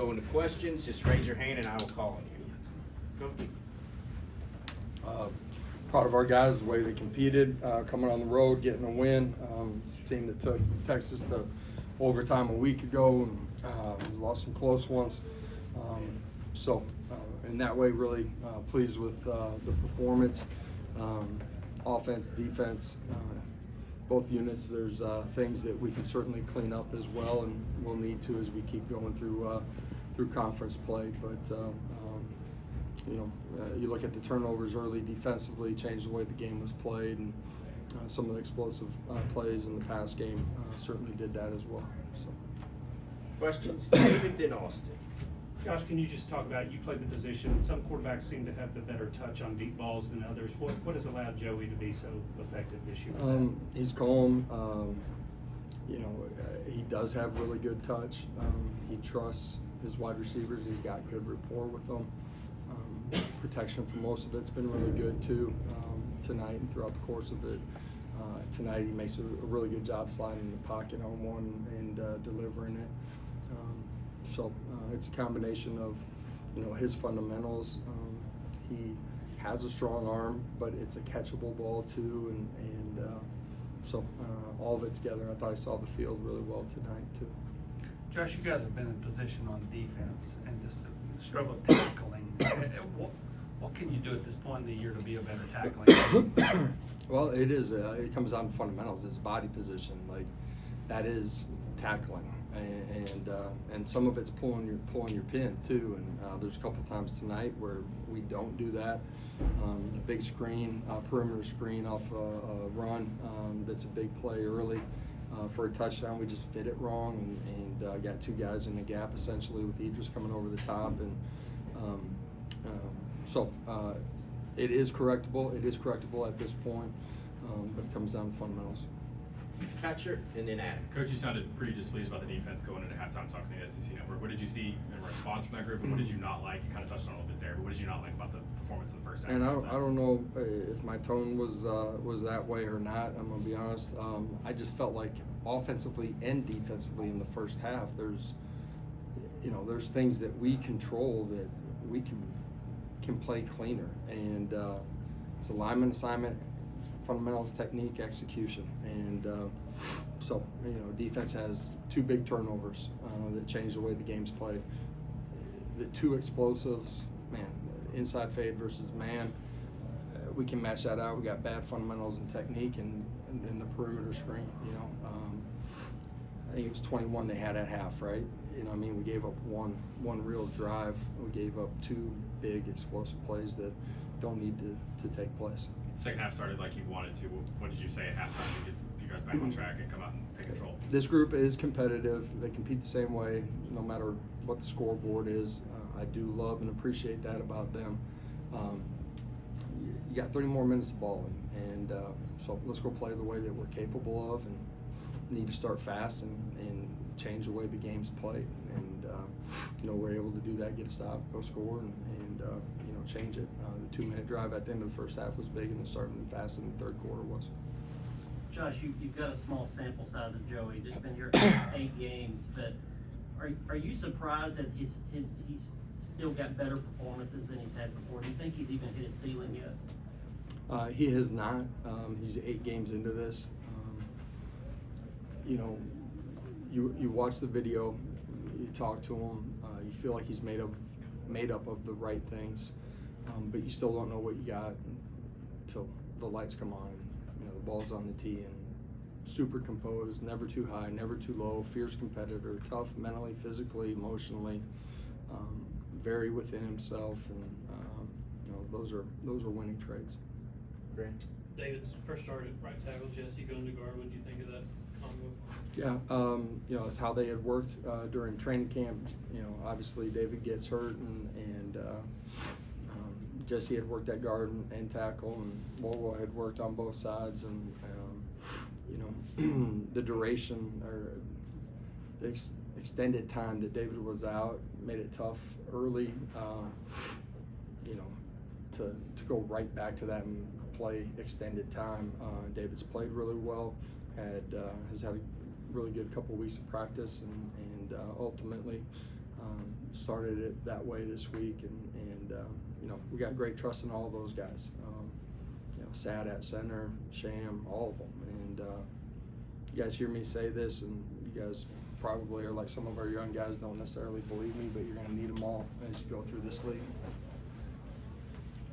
go into questions. Just raise your hand and I will call on you. Coach? Proud of our guys, the way they competed, coming on the road, getting a win. It's a team that took Texas to overtime a week ago and has lost some close ones. In that way, really pleased with the performance. Offense, defense, both units. There's things that we can certainly clean up as well, and we'll need to as we keep going through conference play. But you look at the turnovers early defensively, changed the way the game was played, and some of the explosive plays in the pass game certainly did that as well. So. Questions? David, then Austin. Josh, can you just talk about, you played the position, some quarterbacks seem to have the better touch on deep balls than others. What has allowed Joey to be so effective this year? He's calm. He does have really good touch. He trusts his wide receivers. He's got good rapport with them. Protection for most of it's been really good too tonight and throughout the course of it. Tonight he makes a really good job sliding in the pocket on one and delivering it. It's a combination of his fundamentals. He has a strong arm, but it's a catchable ball too, and all of it together. I thought I saw the field really well tonight too. Josh, you guys have been in position on defense and just struggled tackling. What can you do at this point in the year to be a better tackling? Well, it is. It comes down to fundamentals. It's body position. Like that is tackling, and some of it's pulling your pin too. And there's a couple times tonight where we don't do that. A big screen, perimeter screen off a run. That's a big play early for a touchdown. We just fit it wrong and got two guys in the gap essentially with Idris coming over the top and. It is correctable. It is correctable at this point, but it comes down to fundamentals. Hatcher, and then Adam. Coach, you sounded pretty displeased about the defense going into halftime talking to the SEC Network. What did you see in response from that group, and what did you not like? You kind of touched on it a little bit there, but what did you not like about the performance in the first half? And I don't know if my tone was that way or not. I'm gonna be honest. I just felt like offensively and defensively in the first half, there's things that we control that we can play cleaner, and it's alignment, assignment, fundamentals, technique, execution, and defense has two big turnovers that change the way the game's played. The two explosives, man, inside fade versus man, we can match that out. We got bad fundamentals and technique, and the perimeter screen. I think it was 21 they had at half, right? We gave up one real drive. We gave up two big explosive plays that don't need to take place. Second half started like you wanted to. What did you say at halftime to get you guys back on track and come out and take control? This group is competitive. They compete the same way, no matter what the scoreboard is. I do love and appreciate that about them. You got 30 more minutes of ball, and so let's go play the way that we're capable of, and need to start fast and change the way the game's played. And we're able to do that, get a stop, go score, and change it. The 2-minute drive at the end of the first half was big, and then starting fast in the third quarter was. Josh, you've got a small sample size of Joey, just been here 8 games, but are you surprised that he's still got better performances than he's had before? Do you think he's even hit his ceiling yet? He has not. He's 8 games into this. You watch the video, you talk to him, you feel like he's made up of the right things, but you still don't know what you got until the lights come on. The ball's on the tee, and super composed, never too high, never too low, fierce competitor, tough mentally, physically, emotionally, very within himself, and those are winning traits. Grant. David's first start at right tackle, Jesse going to guard. What do you think of that combo? Yeah, it's how they had worked during training camp. Obviously David gets hurt, and Jesse had worked at guard and tackle, and Lobo had worked on both sides, and the duration or the extended time that David was out made it tough early. To go right back to that and play extended time. David's played really well. Has had a really good couple weeks of practice, and ultimately started it that way this week, and you know, we got great trust in all of those guys. You know, Sad at center, Sham, all of them, and you guys hear me say this, and you guys probably are like some of our young guys don't necessarily believe me, but you're going to need them all as you go through this league.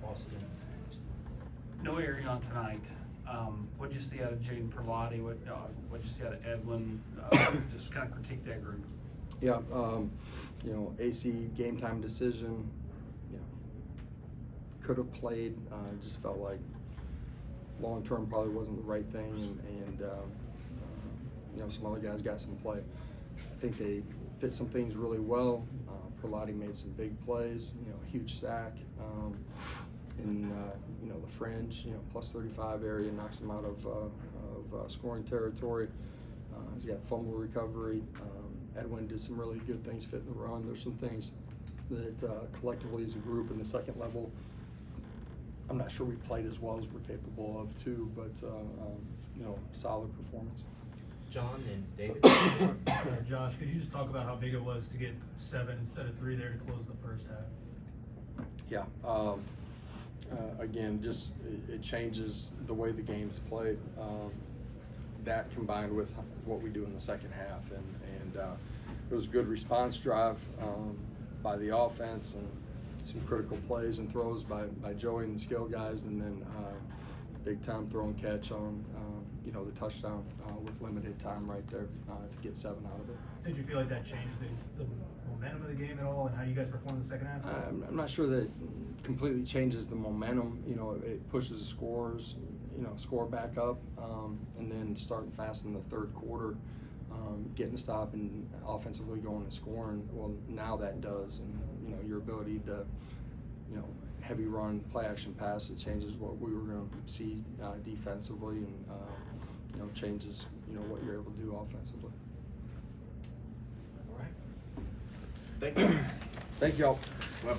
Austin. No airing on tonight. What'd you see out of Jaden Perlotti? What'd you see out of Edwin? Just kind of critique that group. Yeah, you know, AC game time decision, you know, could have played, just felt like long term probably wasn't the right thing, and you know, some other guys got some play. I think they fit some things really well. Perlotti made some big plays, you know, huge sack. In you know, the fringe, you know, plus 35 area knocks him out of scoring territory. He's got fumble recovery. Edwin did some really good things fitting the run. There's some things that collectively as a group in the second level, I'm not sure we played as well as we're capable of too, but you know, solid performance. John and David. Josh, could you just talk about how big it was to get 7 instead of 3 there to close the first half? Yeah. Again, just it changes the way the game's played. That combined with what we do in the second half, and it was a good response drive by the offense, and some critical plays and throws by Joey and the skill guys, and then big time throw and catch on you know, the touchdown with limited time right there to get 7 out of it. Did you feel like that changed the momentum of the game at all, and how you guys performed in the second half? I'm not sure that it completely changes the momentum. You know, it pushes the scores, you know, score back up, and then starting fast in the third quarter, getting a stop and offensively going and scoring. Well, now that does, and you know, your ability to, you know, heavy run, play action pass, it changes what we were going to see defensively, and you know, changes, you know, what you're able to do offensively. All right. Thank you. Thank you all.